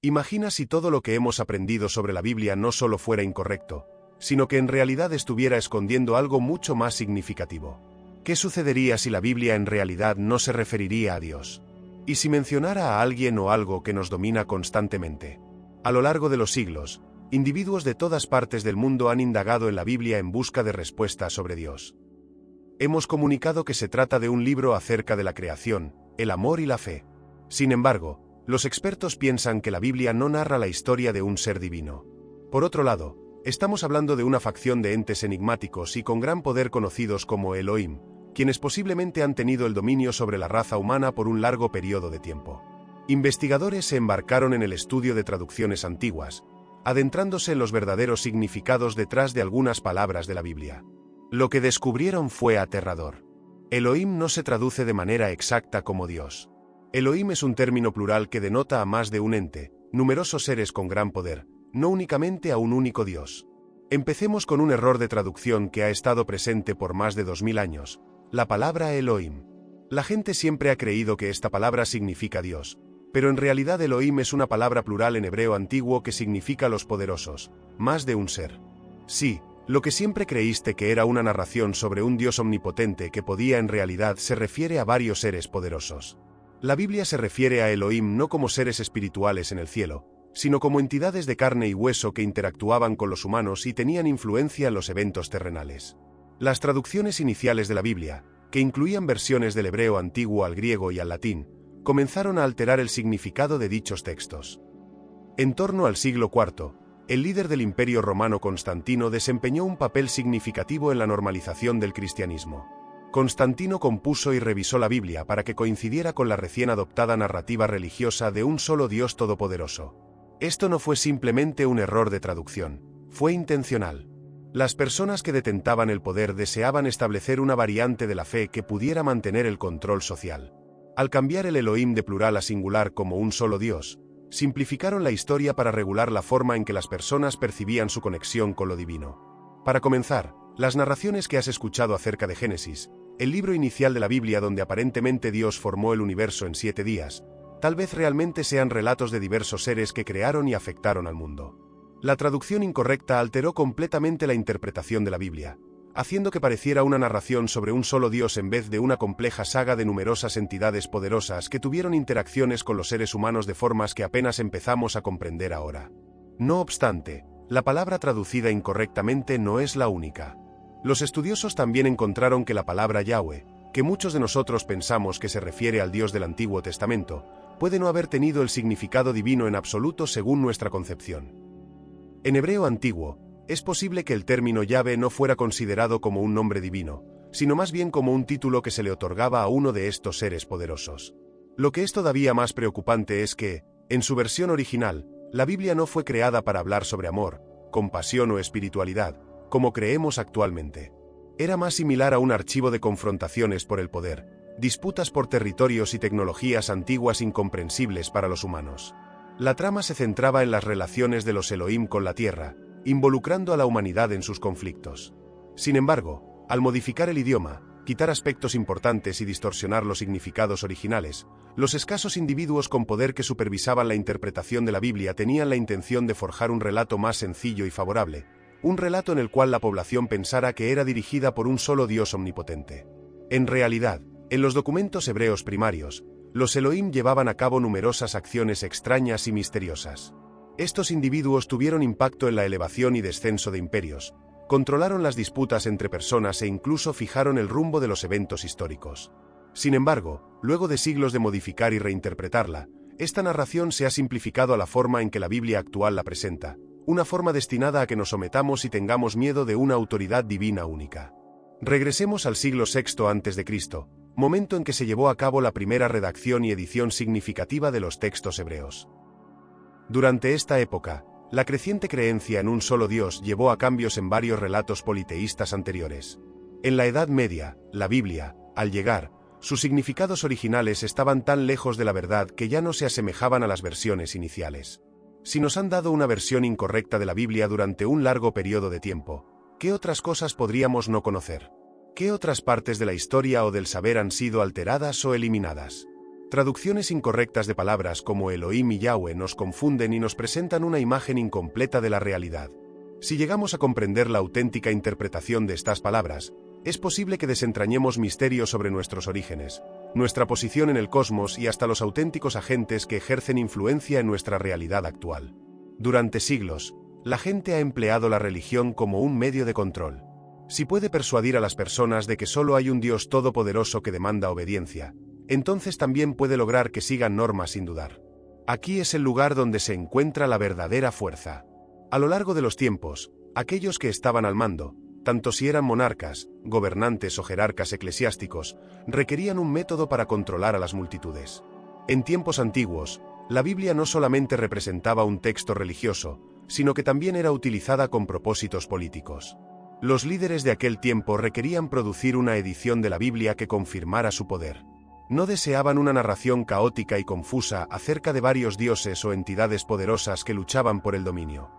Imagina si todo lo que hemos aprendido sobre la Biblia no solo fuera incorrecto, sino que en realidad estuviera escondiendo algo mucho más significativo. ¿Qué sucedería si la Biblia en realidad no se referiría a Dios? ¿Y si mencionara a alguien o algo que nos domina constantemente? A lo largo de los siglos, individuos de todas partes del mundo han indagado en la Biblia en busca de respuestas sobre Dios. Hemos comunicado que se trata de un libro acerca de la creación, el amor y la fe. Sin embargo, los expertos piensan que la Biblia no narra la historia de un ser divino. Por otro lado, estamos hablando de una facción de entes enigmáticos y con gran poder conocidos como Elohim, quienes posiblemente han tenido el dominio sobre la raza humana por un largo periodo de tiempo. Investigadores se embarcaron en el estudio de traducciones antiguas, adentrándose en los verdaderos significados detrás de algunas palabras de la Biblia. Lo que descubrieron fue aterrador. Elohim no se traduce de manera exacta como Dios. Elohim es un término plural que denota a más de un ente, numerosos seres con gran poder, no únicamente a un único Dios. Empecemos con un error de traducción que ha estado presente por más de 2000 años, la palabra Elohim. La gente siempre ha creído que esta palabra significa Dios, pero en realidad Elohim es una palabra plural en hebreo antiguo que significa los poderosos, más de un ser. Sí, lo que siempre creíste que era una narración sobre un Dios omnipotente que podía en realidad se refiere a varios seres poderosos. La Biblia se refiere a Elohim no como seres espirituales en el cielo, sino como entidades de carne y hueso que interactuaban con los humanos y tenían influencia en los eventos terrenales. Las traducciones iniciales de la Biblia, que incluían versiones del hebreo antiguo al griego y al latín, comenzaron a alterar el significado de dichos textos. En torno al siglo IV, el líder del Imperio Romano Constantino desempeñó un papel significativo en la normalización del cristianismo. Constantino compuso y revisó la Biblia para que coincidiera con la recién adoptada narrativa religiosa de un solo Dios todopoderoso. Esto no fue simplemente un error de traducción, fue intencional. Las personas que detentaban el poder deseaban establecer una variante de la fe que pudiera mantener el control social. Al cambiar el Elohim de plural a singular como un solo Dios, simplificaron la historia para regular la forma en que las personas percibían su conexión con lo divino. Para comenzar, las narraciones que has escuchado acerca de Génesis, el libro inicial de la Biblia donde aparentemente Dios formó el universo en 7 días, tal vez realmente sean relatos de diversos seres que crearon y afectaron al mundo. La traducción incorrecta alteró completamente la interpretación de la Biblia, haciendo que pareciera una narración sobre un solo Dios en vez de una compleja saga de numerosas entidades poderosas que tuvieron interacciones con los seres humanos de formas que apenas empezamos a comprender ahora. No obstante, la palabra traducida incorrectamente no es la única. Los estudiosos también encontraron que la palabra Yahweh, que muchos de nosotros pensamos que se refiere al Dios del Antiguo Testamento, puede no haber tenido el significado divino en absoluto según nuestra concepción. En hebreo antiguo, es posible que el término Yahvé no fuera considerado como un nombre divino, sino más bien como un título que se le otorgaba a uno de estos seres poderosos. Lo que es todavía más preocupante es que, en su versión original, la Biblia no fue creada para hablar sobre amor, compasión o espiritualidad, como creemos actualmente. Era más similar a un archivo de confrontaciones por el poder, disputas por territorios y tecnologías antiguas incomprensibles para los humanos. La trama se centraba en las relaciones de los Elohim con la tierra, involucrando a la humanidad en sus conflictos. Sin embargo, al modificar el idioma, quitar aspectos importantes y distorsionar los significados originales, los escasos individuos con poder que supervisaban la interpretación de la Biblia tenían la intención de forjar un relato más sencillo y favorable, un relato en el cual la población pensara que era dirigida por un solo Dios omnipotente. En realidad, en los documentos hebreos primarios, los Elohim llevaban a cabo numerosas acciones extrañas y misteriosas. Estos individuos tuvieron impacto en la elevación y descenso de imperios, controlaron las disputas entre personas e incluso fijaron el rumbo de los eventos históricos. Sin embargo, luego de siglos de modificar y reinterpretarla, esta narración se ha simplificado a la forma en que la Biblia actual la presenta, una forma destinada a que nos sometamos y tengamos miedo de una autoridad divina única. Regresemos al siglo VI a.C., momento en que se llevó a cabo la primera redacción y edición significativa de los textos hebreos. Durante esta época, la creciente creencia en un solo Dios llevó a cambios en varios relatos politeístas anteriores. En la Edad Media, la Biblia, al llegar, sus significados originales estaban tan lejos de la verdad que ya no se asemejaban a las versiones iniciales. Si nos han dado una versión incorrecta de la Biblia durante un largo periodo de tiempo, ¿qué otras cosas podríamos no conocer? ¿Qué otras partes de la historia o del saber han sido alteradas o eliminadas? Traducciones incorrectas de palabras como Elohim y Yahweh nos confunden y nos presentan una imagen incompleta de la realidad. Si llegamos a comprender la auténtica interpretación de estas palabras, es posible que desentrañemos misterios sobre nuestros orígenes, nuestra posición en el cosmos y hasta los auténticos agentes que ejercen influencia en nuestra realidad actual. Durante siglos, la gente ha empleado la religión como un medio de control. Si puede persuadir a las personas de que solo hay un Dios todopoderoso que demanda obediencia, entonces también puede lograr que sigan normas sin dudar. Aquí es el lugar donde se encuentra la verdadera fuerza. A lo largo de los tiempos, aquellos que estaban al mando, tanto si eran monarcas, gobernantes o jerarcas eclesiásticos, requerían un método para controlar a las multitudes. En tiempos antiguos, la Biblia no solamente representaba un texto religioso, sino que también era utilizada con propósitos políticos. Los líderes de aquel tiempo requerían producir una edición de la Biblia que confirmara su poder. No deseaban una narración caótica y confusa acerca de varios dioses o entidades poderosas que luchaban por el dominio.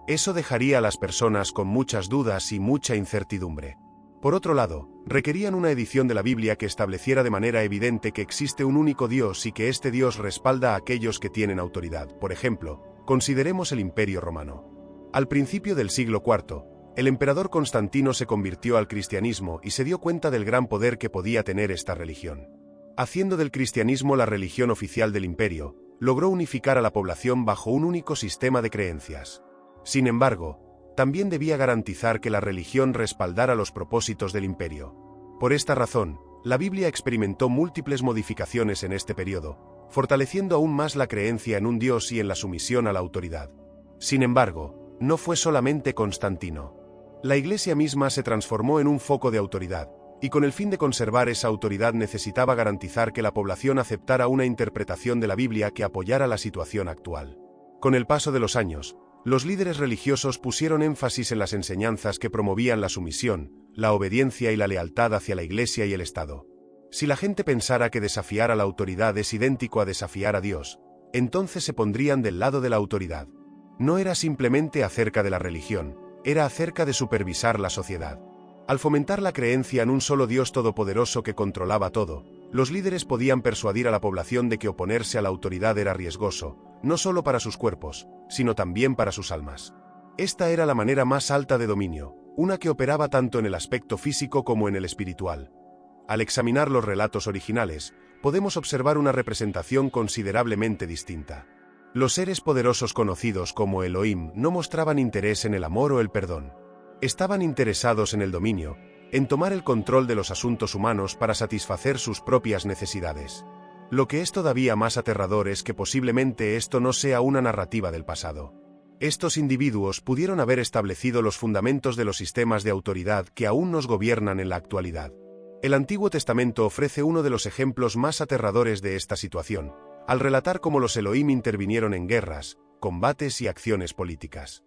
Eso dejaría a las personas con muchas dudas y mucha incertidumbre. Por otro lado, requerían una edición de la Biblia que estableciera de manera evidente que existe un único Dios y que este Dios respalda a aquellos que tienen autoridad. Por ejemplo, consideremos el Imperio Romano. Al principio del siglo IV, el emperador Constantino se convirtió al cristianismo y se dio cuenta del gran poder que podía tener esta religión. Haciendo del cristianismo la religión oficial del imperio, logró unificar a la población bajo un único sistema de creencias. Sin embargo, también debía garantizar que la religión respaldara los propósitos del imperio. Por esta razón, la Biblia experimentó múltiples modificaciones en este periodo, fortaleciendo aún más la creencia en un Dios y en la sumisión a la autoridad. Sin embargo, no fue solamente Constantino. La Iglesia misma se transformó en un foco de autoridad, y con el fin de conservar esa autoridad necesitaba garantizar que la población aceptara una interpretación de la Biblia que apoyara la situación actual. Con el paso de los años, los líderes religiosos pusieron énfasis en las enseñanzas que promovían la sumisión, la obediencia y la lealtad hacia la Iglesia y el Estado. Si la gente pensara que desafiar a la autoridad es idéntico a desafiar a Dios, entonces se pondrían del lado de la autoridad. No era simplemente acerca de la religión, era acerca de supervisar la sociedad. Al fomentar la creencia en un solo Dios todopoderoso que controlaba todo, los líderes podían persuadir a la población de que oponerse a la autoridad era riesgoso, no solo para sus cuerpos, sino también para sus almas. Esta era la manera más alta de dominio, una que operaba tanto en el aspecto físico como en el espiritual. Al examinar los relatos originales, podemos observar una representación considerablemente distinta. Los seres poderosos conocidos como Elohim no mostraban interés en el amor o el perdón. Estaban interesados en el dominio, en tomar el control de los asuntos humanos para satisfacer sus propias necesidades. Lo que es todavía más aterrador es que posiblemente esto no sea una narrativa del pasado. Estos individuos pudieron haber establecido los fundamentos de los sistemas de autoridad que aún nos gobiernan en la actualidad. El Antiguo Testamento ofrece uno de los ejemplos más aterradores de esta situación, al relatar cómo los Elohim intervinieron en guerras, combates y acciones políticas.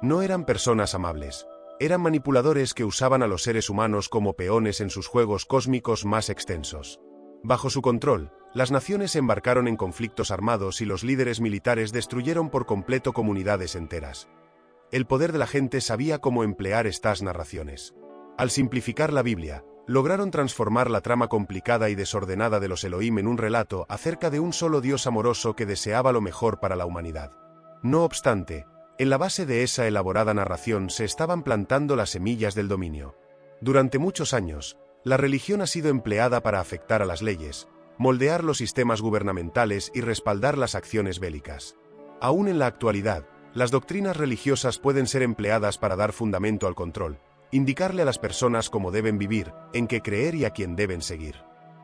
No eran personas amables, eran manipuladores que usaban a los seres humanos como peones en sus juegos cósmicos más extensos. Bajo su control, las naciones se embarcaron en conflictos armados y los líderes militares destruyeron por completo comunidades enteras. El poder de la gente sabía cómo emplear estas narraciones. Al simplificar la Biblia, lograron transformar la trama complicada y desordenada de los Elohim en un relato acerca de un solo Dios amoroso que deseaba lo mejor para la humanidad. No obstante, en la base de esa elaborada narración se estaban plantando las semillas del dominio. Durante muchos años, la religión ha sido empleada para afectar a las leyes, moldear los sistemas gubernamentales y respaldar las acciones bélicas. Aún en la actualidad, las doctrinas religiosas pueden ser empleadas para dar fundamento al control, indicarle a las personas cómo deben vivir, en qué creer y a quién deben seguir.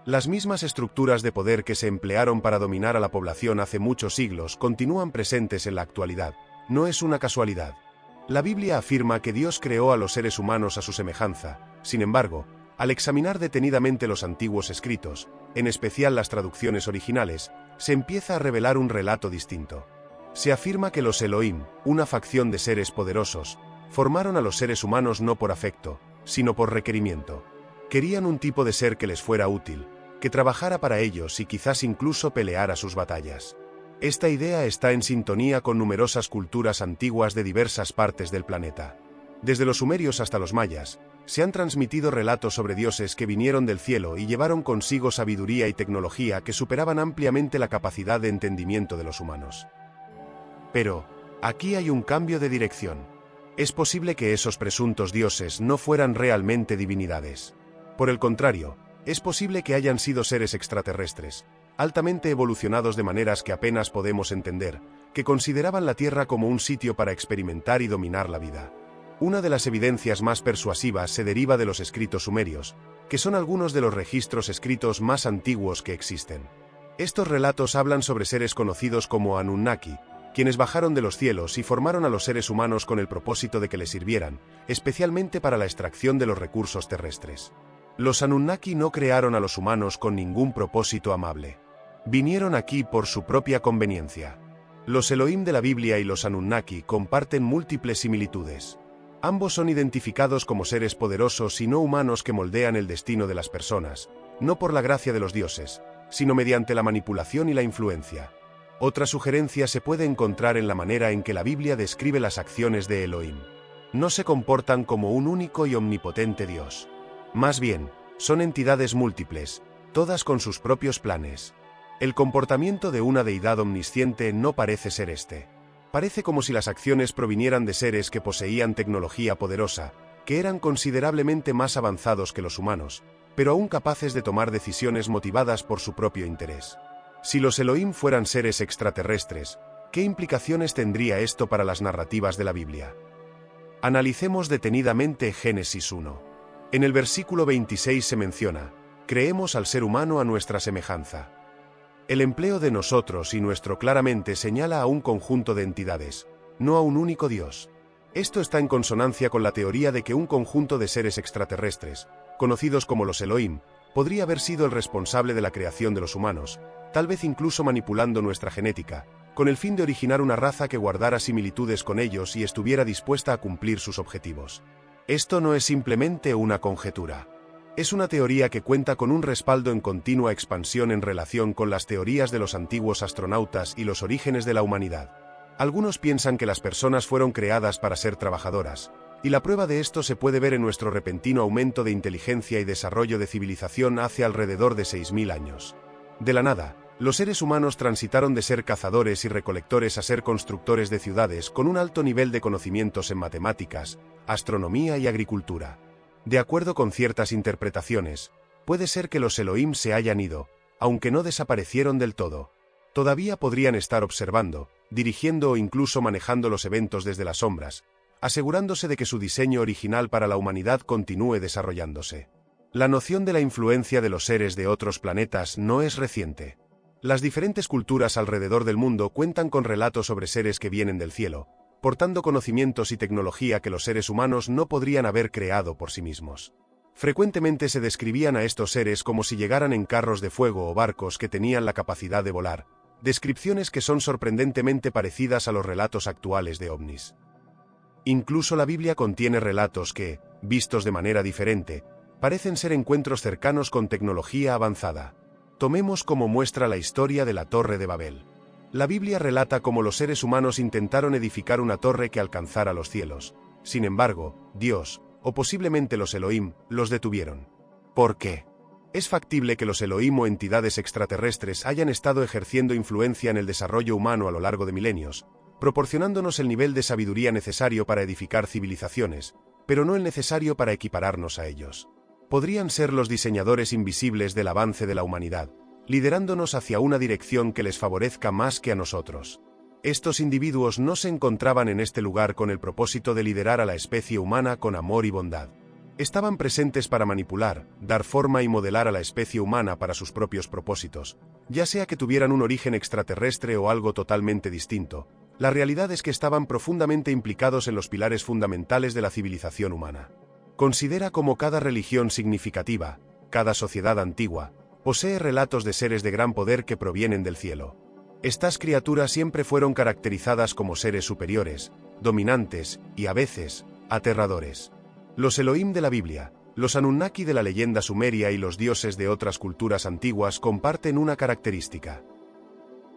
Las mismas estructuras de poder que se emplearon para dominar a la población hace muchos siglos continúan presentes en la actualidad. No es una casualidad. La Biblia afirma que Dios creó a los seres humanos a su semejanza. Sin embargo, al examinar detenidamente los antiguos escritos, en especial las traducciones originales, se empieza a revelar un relato distinto. Se afirma que los Elohim, una facción de seres poderosos, formaron a los seres humanos no por afecto, sino por requerimiento. Querían un tipo de ser que les fuera útil, que trabajara para ellos y quizás incluso peleara sus batallas. Esta idea está en sintonía con numerosas culturas antiguas de diversas partes del planeta. Desde los sumerios hasta los mayas, se han transmitido relatos sobre dioses que vinieron del cielo y llevaron consigo sabiduría y tecnología que superaban ampliamente la capacidad de entendimiento de los humanos. Pero, aquí hay un cambio de dirección. Es posible que esos presuntos dioses no fueran realmente divinidades. Por el contrario, es posible que hayan sido seres extraterrestres, altamente evolucionados de maneras que apenas podemos entender, que consideraban la Tierra como un sitio para experimentar y dominar la vida. Una de las evidencias más persuasivas se deriva de los escritos sumerios, que son algunos de los registros escritos más antiguos que existen. Estos relatos hablan sobre seres conocidos como Anunnaki, quienes bajaron de los cielos y formaron a los seres humanos con el propósito de que les sirvieran, especialmente para la extracción de los recursos terrestres. Los Anunnaki no crearon a los humanos con ningún propósito amable. Vinieron aquí por su propia conveniencia. Los Elohim de la Biblia y los Anunnaki comparten múltiples similitudes. Ambos son identificados como seres poderosos y no humanos que moldean el destino de las personas, no por la gracia de los dioses, sino mediante la manipulación y la influencia. Otra sugerencia se puede encontrar en la manera en que la Biblia describe las acciones de Elohim. No se comportan como un único y omnipotente Dios. Más bien, son entidades múltiples, todas con sus propios planes. El comportamiento de una deidad omnisciente no parece ser este. Parece como si las acciones provinieran de seres que poseían tecnología poderosa, que eran considerablemente más avanzados que los humanos, pero aún capaces de tomar decisiones motivadas por su propio interés. Si los Elohim fueran seres extraterrestres, ¿qué implicaciones tendría esto para las narrativas de la Biblia? Analicemos detenidamente Génesis 1. En el versículo 26 se menciona: creemos al ser humano a nuestra semejanza. El empleo de nosotros y nuestro claramente señala a un conjunto de entidades, no a un único Dios. Esto está en consonancia con la teoría de que un conjunto de seres extraterrestres, conocidos como los Elohim, podría haber sido el responsable de la creación de los humanos, tal vez incluso manipulando nuestra genética, con el fin de originar una raza que guardara similitudes con ellos y estuviera dispuesta a cumplir sus objetivos. Esto no es simplemente una conjetura. Es una teoría que cuenta con un respaldo en continua expansión en relación con las teorías de los antiguos astronautas y los orígenes de la humanidad. Algunos piensan que las personas fueron creadas para ser trabajadoras, y la prueba de esto se puede ver en nuestro repentino aumento de inteligencia y desarrollo de civilización hace alrededor de 6.000 años. De la nada, los seres humanos transitaron de ser cazadores y recolectores a ser constructores de ciudades con un alto nivel de conocimientos en matemáticas, astronomía y agricultura. De acuerdo con ciertas interpretaciones, puede ser que los Elohim se hayan ido, aunque no desaparecieron del todo. Todavía podrían estar observando, dirigiendo o incluso manejando los eventos desde las sombras, asegurándose de que su diseño original para la humanidad continúe desarrollándose. La noción de la influencia de los seres de otros planetas no es reciente. Las diferentes culturas alrededor del mundo cuentan con relatos sobre seres que vienen del cielo, portando conocimientos y tecnología que los seres humanos no podrían haber creado por sí mismos. Frecuentemente se describían a estos seres como si llegaran en carros de fuego o barcos que tenían la capacidad de volar, descripciones que son sorprendentemente parecidas a los relatos actuales de ovnis. Incluso la Biblia contiene relatos que, vistos de manera diferente, parecen ser encuentros cercanos con tecnología avanzada. Tomemos como muestra la historia de la Torre de Babel. La Biblia relata cómo los seres humanos intentaron edificar una torre que alcanzara los cielos. Sin embargo, Dios, o posiblemente los Elohim, los detuvieron. ¿Por qué? Es factible que los Elohim o entidades extraterrestres hayan estado ejerciendo influencia en el desarrollo humano a lo largo de milenios, proporcionándonos el nivel de sabiduría necesario para edificar civilizaciones, pero no el necesario para equipararnos a ellos. Podrían ser los diseñadores invisibles del avance de la humanidad, liderándonos hacia una dirección que les favorezca más que a nosotros. Estos individuos no se encontraban en este lugar con el propósito de liderar a la especie humana con amor y bondad. Estaban presentes para manipular, dar forma y modelar a la especie humana para sus propios propósitos, ya sea que tuvieran un origen extraterrestre o algo totalmente distinto. La realidad es que estaban profundamente implicados en los pilares fundamentales de la civilización humana. Considera cómo cada religión significativa, cada sociedad antigua, posee relatos de seres de gran poder que provienen del cielo. Estas criaturas siempre fueron caracterizadas como seres superiores, dominantes y, a veces, aterradores. Los Elohim de la Biblia, los Anunnaki de la leyenda sumeria y los dioses de otras culturas antiguas comparten una característica.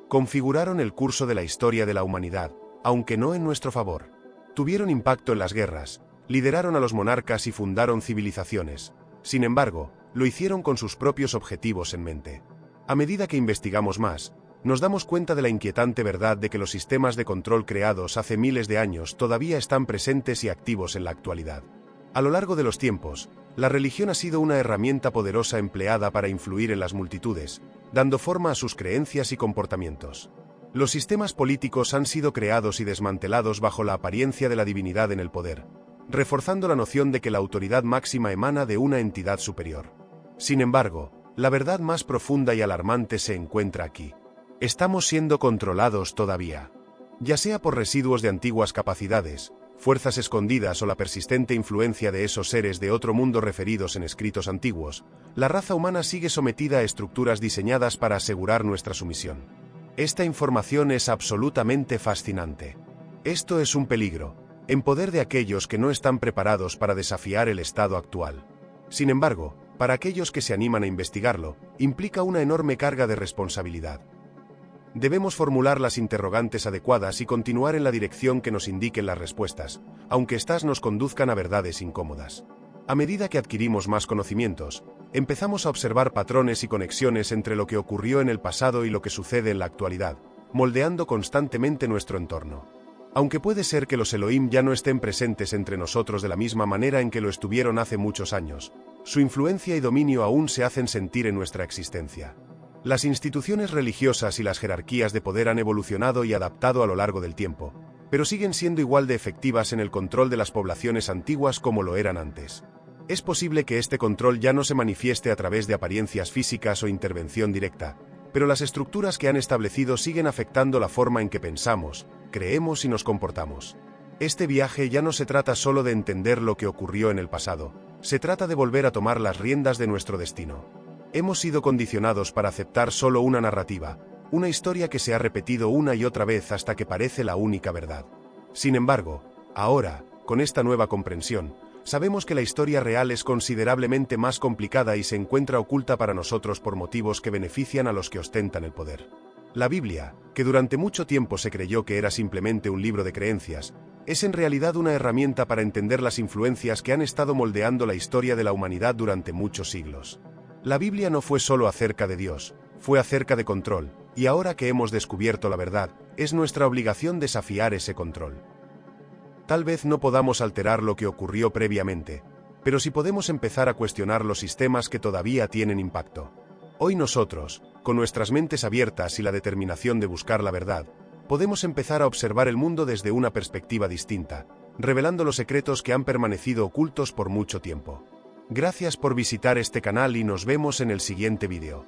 Configuraron el curso de la historia de la humanidad, aunque no en nuestro favor. Tuvieron impacto en las guerras, lideraron a los monarcas y fundaron civilizaciones. Sin embargo, lo hicieron con sus propios objetivos en mente. A medida que investigamos más, nos damos cuenta de la inquietante verdad de que los sistemas de control creados hace miles de años todavía están presentes y activos en la actualidad. A lo largo de los tiempos, la religión ha sido una herramienta poderosa empleada para influir en las multitudes, dando forma a sus creencias y comportamientos. Los sistemas políticos han sido creados y desmantelados bajo la apariencia de la divinidad en el poder, reforzando la noción de que la autoridad máxima emana de una entidad superior. Sin embargo, la verdad más profunda y alarmante se encuentra aquí. Estamos siendo controlados todavía. Ya sea por residuos de antiguas capacidades, fuerzas escondidas o la persistente influencia de esos seres de otro mundo referidos en escritos antiguos, la raza humana sigue sometida a estructuras diseñadas para asegurar nuestra sumisión. Esta información es absolutamente fascinante. Esto es un peligro, en poder de aquellos que no están preparados para desafiar el estado actual. Sin embargo, para aquellos que se animan a investigarlo, implica una enorme carga de responsabilidad. Debemos formular las interrogantes adecuadas y continuar en la dirección que nos indiquen las respuestas, aunque éstas nos conduzcan a verdades incómodas. A medida que adquirimos más conocimientos, empezamos a observar patrones y conexiones entre lo que ocurrió en el pasado y lo que sucede en la actualidad, moldeando constantemente nuestro entorno. Aunque puede ser que los Elohim ya no estén presentes entre nosotros de la misma manera en que lo estuvieron hace muchos años, su influencia y dominio aún se hacen sentir en nuestra existencia. Las instituciones religiosas y las jerarquías de poder han evolucionado y adaptado a lo largo del tiempo, pero siguen siendo igual de efectivas en el control de las poblaciones antiguas como lo eran antes. Es posible que este control ya no se manifieste a través de apariencias físicas o intervención directa, pero las estructuras que han establecido siguen afectando la forma en que pensamos, creemos y nos comportamos. Este viaje ya no se trata solo de entender lo que ocurrió en el pasado, se trata de volver a tomar las riendas de nuestro destino. Hemos sido condicionados para aceptar solo una narrativa, una historia que se ha repetido una y otra vez hasta que parece la única verdad. Sin embargo, ahora, con esta nueva comprensión, sabemos que la historia real es considerablemente más complicada y se encuentra oculta para nosotros por motivos que benefician a los que ostentan el poder. La Biblia, que durante mucho tiempo se creyó que era simplemente un libro de creencias, es en realidad una herramienta para entender las influencias que han estado moldeando la historia de la humanidad durante muchos siglos. La Biblia no fue solo acerca de Dios, fue acerca de control, y ahora que hemos descubierto la verdad, es nuestra obligación desafiar ese control. Tal vez no podamos alterar lo que ocurrió previamente, pero sí podemos empezar a cuestionar los sistemas que todavía tienen impacto. Hoy nosotros, con nuestras mentes abiertas y la determinación de buscar la verdad, podemos empezar a observar el mundo desde una perspectiva distinta, revelando los secretos que han permanecido ocultos por mucho tiempo. Gracias por visitar este canal y nos vemos en el siguiente vídeo.